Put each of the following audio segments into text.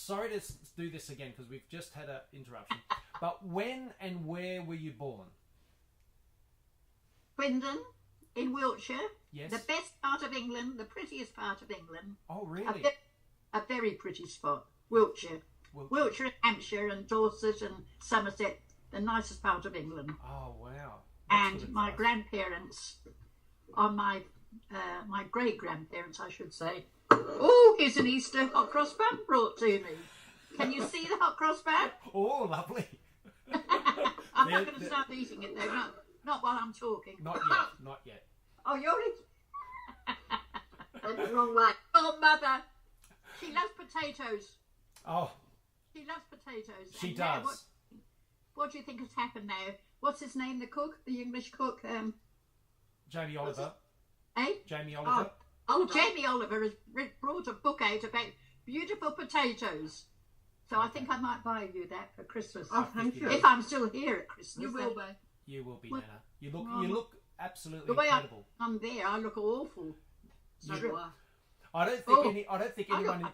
sorry to do this again because we've just had an interruption. But when and where were you born? Swindon, in Wiltshire. Yes. The best part of England, the prettiest part of England. Oh, really? A very pretty spot. Wiltshire. Wiltshire, Hampshire and Dorset and Somerset, the nicest part of England. Oh, wow. And my grandparents, on my great-grandparents, I should say. Oh, here's an Easter hot cross bun brought to me. Can you see the hot cross bun? Oh, lovely. I'm not going to start eating it, though. Not while I'm talking. Not yet. Not yet. Oh, you're in... Went the wrong way. Oh, Mother. She loves potatoes. Oh. She loves potatoes. She does. Now, what do you think has happened now? What's his name, the cook? The English cook? Jamie Oliver. Eh? Jamie Oliver. Jamie Oliver has brought a book out about beautiful potatoes. So I think I might buy you that for Christmas. Oh, thank you. If I'm still here at Christmas. You will be. You will be, Nana. You look absolutely the way incredible. I'm there, I look awful. I don't think anyone.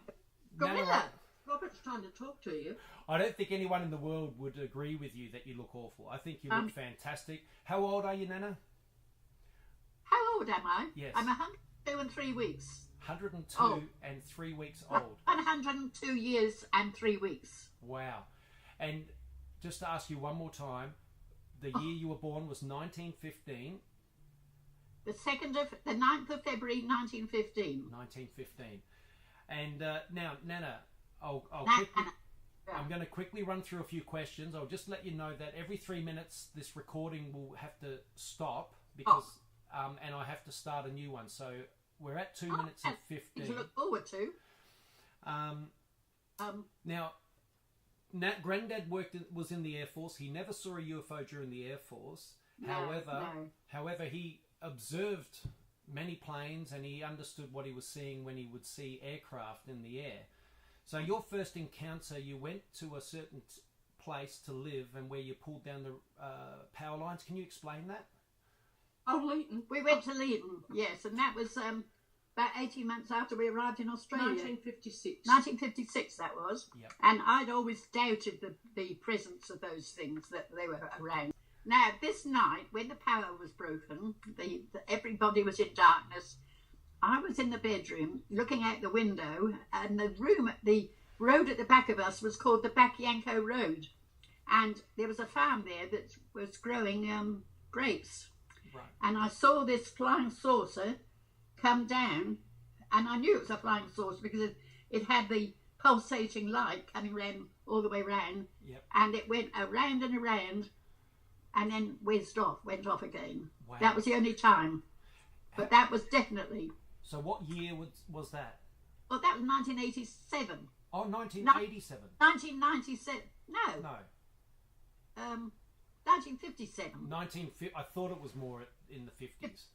Gorilla. Robert's trying to talk to you. I don't think anyone in the world would agree with you that you look awful. I think you look fantastic. How old are you, Nana? How old am I? Yes. I'm 102 and 3 weeks. 102 and 3 weeks old. 102 years and 3 weeks. Wow. And just to ask you one more time, the year you were born was 1915. The 9th of February 1915. 1915. And now, Nana, I'm going to quickly run through a few questions. I'll just let you know that every 3 minutes this recording will have to stop because and I have to start a new one. So we're at 2 minutes and 15. To look forward to. Now, Granddad was in the Air Force. He never saw a UFO during the Air Force. However, he observed many planes and he understood what he was seeing when he would see aircraft in the air. So your first encounter, you went to a certain place to live and where you pulled down the power lines. Can you explain that? Oh, Leeton. We went to Leeton, yes, and that was about 18 months after we arrived in Australia. 1956. 1956 that was. Yep. And I'd always doubted the presence of those things, that they were around. Now, this night, when the power was broken, everybody was in darkness. I was in the bedroom looking out the window, and the road at the back of us was called the Back Yanko Road. And there was a farm there that was growing grapes. Right. And I saw this flying saucer come down, and I knew it was a flying saucer because it had the pulsating light coming round all the way round. Yep. And it went around and around and then went off again. Wow. That was the only time. But that was definitely... So what year was that? Well, that was 1987. Oh, 1987. 1997. No. No. 1957. I thought it was more in the 50s.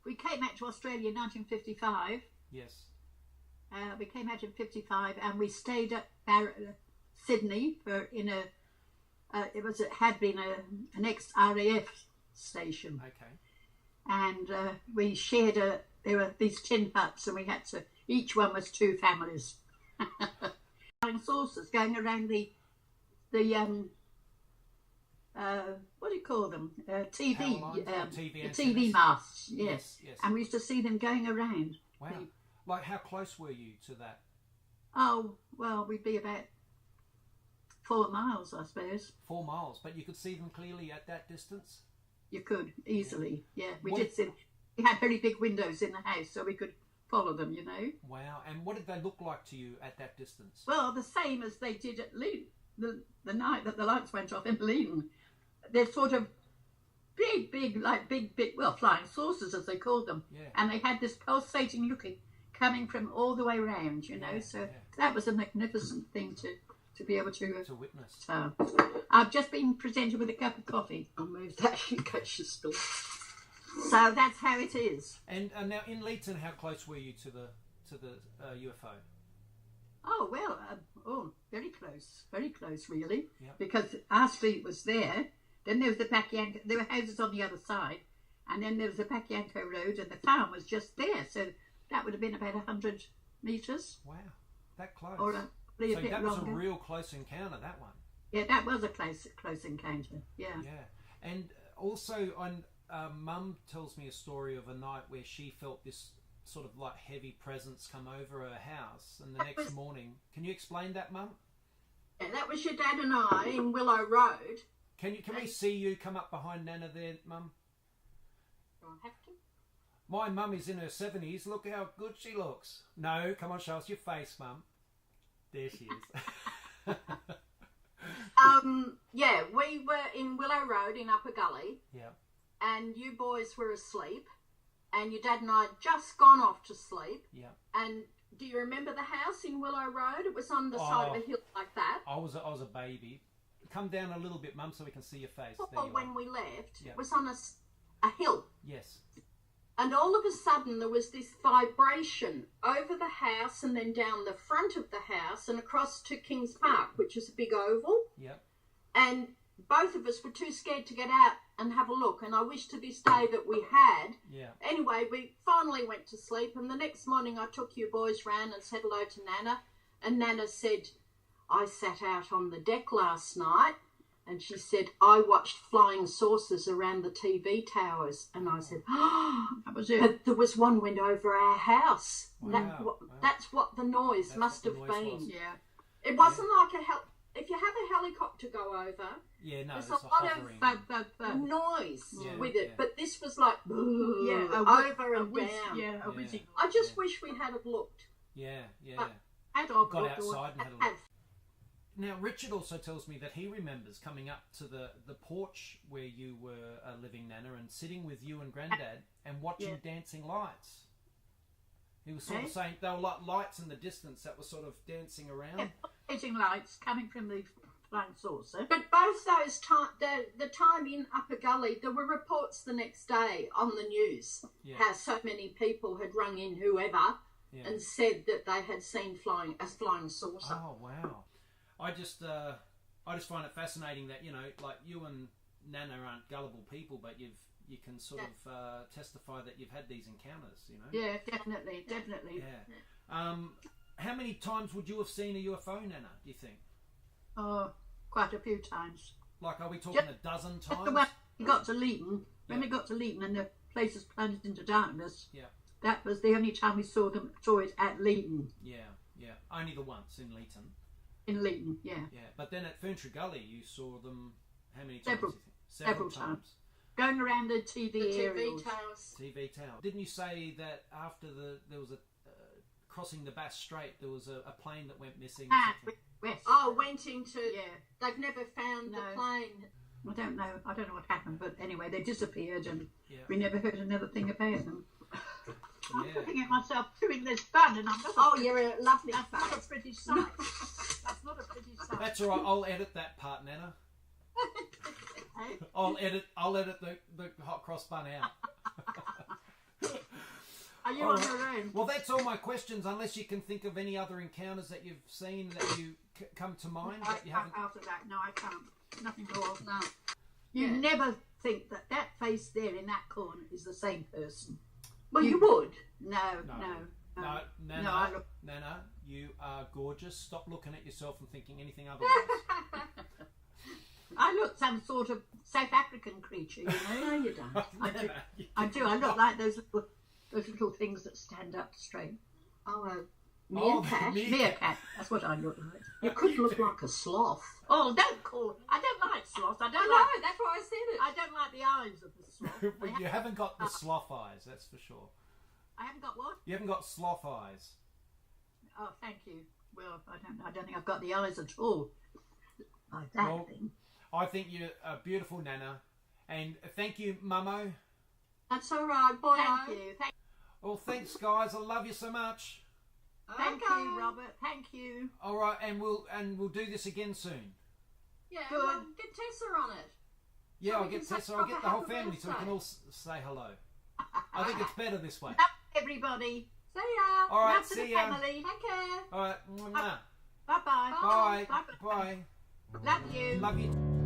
We came out to Australia in 1955. Yes. We came out in 55 and we stayed at Sydney it had been an ex-RAF station. Okay. And we shared there were these tin huts and we had to, each one was 2 families. Flying saucers going around the what do you call them? TV. TV masts. Yes. And we used to see them going around. Wow. Like, how close were you to that? Oh, well, we'd be about 4 miles, I suppose. 4 miles, but you could see them clearly at that distance? You could, easily, yeah. We did see, we had very big windows in the house, so we could follow them, you know. Wow, and what did they look like to you at that distance? Well, the same as they did at Leeton, the night that the lights went off in Leeton. They're sort of big, well, flying saucers, as they called them. Yeah. And they had this pulsating looking coming from all the way round, you know. So that was a magnificent thing to be able to witness. I've just been presented with a cup of coffee. I'll move that in case you spill. So that's how it is. And now in Leeton, how close were you to the UFO? Oh well, very close, really. Yep. Because our street was there. Then there was the Back Yanko. There were houses on the other side, and then there was the Back Yanko Road, and the farm was just there. So that would have been about 100 metres. Wow, that close. Or at Probably a So bit that was longer. a real close encounter, that one. Yeah, that was a close encounter. Yeah. Yeah. And also, Mum tells me a story of a night where she felt this sort of like heavy presence come over her house, and the next morning. Can you explain that, Mum? Yeah, that was your dad and I in Willow Road. Can we see you come up behind Nana there, Mum? Do I have to? My mum is in her 70s. Look how good she looks. No, come on, show us your face, Mum. There she is. Yeah, we were in Willow Road in Upper Gully, Yeah. and you boys were asleep, and your dad and I had just gone off to sleep. Yeah. And do you remember the house in Willow Road? It was on the side of a hill like that. I was a baby. Come down a little bit, Mum, so we can see your face. There Well, you when are. we left, Yeah. it was on a hill. Yes. And all of a sudden, there was this vibration over the house and then down the front of the house and across to Kings Park, which is a big oval. Yep. And both of us were too scared to get out and have a look. And I wish to this day that we had. Yeah. Anyway, we finally went to sleep. And the next morning, I took you boys round and said hello to Nana. And Nana said, I sat out on the deck last night. And she said, I watched flying saucers around the TV towers. And I said, That was it. but there was one went over our house. Wow, wow. That's what the noise That's must what the have noise been. was. Yeah. It wasn't like if you have a helicopter go over, Yeah, no, there's there's a a lot hovering. of noise Yeah, with it. yeah. But this was like over and down. Yeah, a Yeah. whizzing. I just wish we had have looked. Yeah, yeah. But- Had our Got outdoor- outside and had a look. Now, Richard also tells me that he remembers coming up to the porch where you were living, Nana, and sitting with you and Granddad and watching Yeah. dancing lights. He was sort of Okay. saying there were like lights in the distance that were sort of dancing around. Yeah, hitting lights coming from the flying saucer. But both those the time in Upper Gully, there were reports the next day on the news Yeah. how so many people had rung in whoever Yeah. and said that they had seen a flying saucer. Oh wow! I just find it fascinating that like you and Nana aren't gullible people, but you can sort of testify that you've had these encounters. Yeah, definitely. Yeah. How many times would you have seen a UFO, Nana? Do you think? Oh, quite a few times. Like, are we talking a dozen times? When we got to Leeton, Yeah. and the place was plunged into darkness, Yeah. that was the only time we saw it at Leeton. Yeah. Only the once in Leeton. In Leeton, yeah. Yeah. But then at Ferntree Gully, you saw them how many times? Several. do you think? Several times. Going around the TV The TV aerials. towers. TV tower. Didn't you say that after there was a crossing the Bass Strait, there was a plane that went missing? Or something? West. Oh, went into. Yeah. They've never found No. the plane. I don't know what happened, but anyway, they disappeared and Yeah. we never heard another thing about them. I'm Yeah. looking at myself doing this bun and I'm not Oh, you're a lovely that's not a face. pretty sight. That's not a pretty sight. That's all right. I'll edit that part, Nana. Hey? I'll edit the hot cross bun out. Are you All on right. your own? Well, that's all my questions. Unless you can think of any other encounters that you've seen that you come to mind that you haven't. After that, no, I can't. Nothing more. No. You Yeah. never think that face there in that corner is the same person. Well, you would. No. No, Nana, No, I look- Nana, you are gorgeous. Stop looking at yourself and thinking anything otherwise. I look some sort of South African creature, you know. No, you don't. Nana, you- I do. I look like those little things that stand up straight. Oh, a Oh, meerkat. Meerkat. That's what I look like. You could look like a sloth. Oh, don't call. I don't like sloths. I I don't know, like. that's why I said it. I don't like the eyes of the sloth. But you haven't got the sloth eyes, that's for sure. I haven't got what? You haven't got sloth eyes. Oh, thank you. Well, I don't think I've got the eyes at all. Like that Well, thing. I think you're a beautiful Nana. And thank you, Mummo. That's all right, boy. Thank you. Well, thanks, guys. I love you so much. Thank you, Robert. Thank you. All right, and we'll do this again soon. Yeah, Good. well, get Tessa on it. Yeah, So I'll we get can say Tessa. I'll get the whole happy family so we can birthday. all say hello. I think it's better this way. Everybody. See ya. All right, Love to the see ya. family. Take care. All right, mwah. Bye-bye. Bye. Bye. Bye. Love you. Love you.